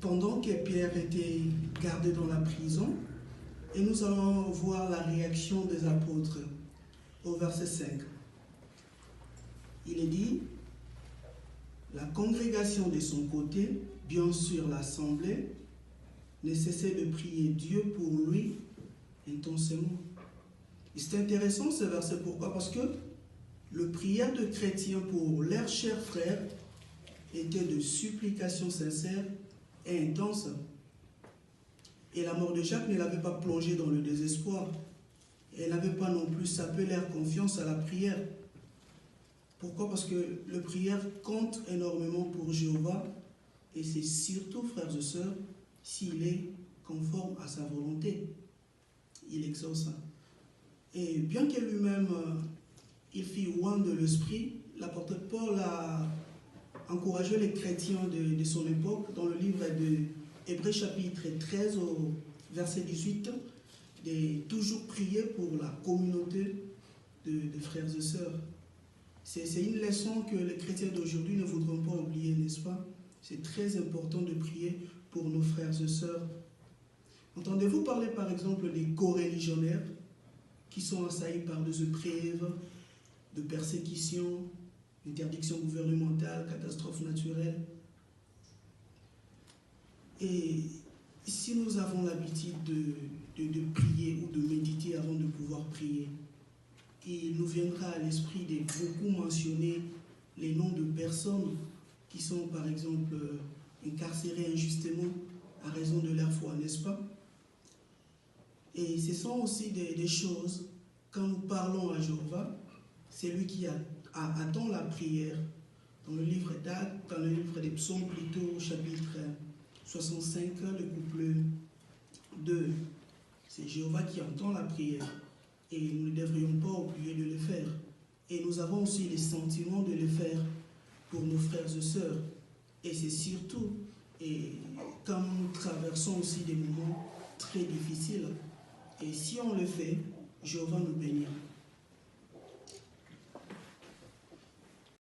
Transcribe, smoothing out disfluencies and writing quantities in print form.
pendant que Pierre était gardé dans la prison, et nous allons voir la réaction des apôtres au verset 5. Il est dit, la congrégation de son côté, bien sûr l'assemblée, ne cessait de prier Dieu pour lui intensément. Et c'est intéressant ce verset, pourquoi? Parce que le prière de chrétiens pour leurs chers frères était de supplication sincère et intense. Et la mort de Jacques ne l'avait pas plongé dans le désespoir. Elle n'avait pas non plus sapé leur confiance à la prière. Pourquoi? Parce que la prière compte énormément pour Jéhovah, et c'est surtout, frères et sœurs, s'il est conforme à sa volonté. Il exauce. Et bien que lui-même, il fit loin de l'esprit, l'apôtre Paul a encouragé les chrétiens de son époque, dans le livre de Hébreux chapitre 13 au verset 18, de toujours prier pour la communauté de frères et sœurs. C'est une leçon que les chrétiens d'aujourd'hui ne voudront pas oublier, n'est-ce pas? C'est très important de prier pour nos frères et sœurs. Entendez-vous parler par exemple des co-religionnaires qui sont assaillis par des épreuves, de persécutions, interdictions gouvernementales, catastrophes naturelles? Et si nous avons l'habitude de prier ou de méditer avant de pouvoir prier, il nous viendra à l'esprit de beaucoup mentionner les noms de personnes qui sont par exemple incarcérées injustement à raison de leur foi, n'est-ce pas? Et ce sont aussi des choses, quand nous parlons à Jéhovah, c'est lui qui attend la prière. Dans le livre d'Actes, dans le livre des Psaumes plutôt, chapitre 65, le couplet 2, c'est Jéhovah qui entend la prière. Et nous ne devrions pas oublier de le faire. Et nous avons aussi les sentiments de le faire pour nos frères et sœurs. Et c'est surtout, et quand nous traversons aussi des moments très difficiles, et si on le fait, Jéhovah nous bénira.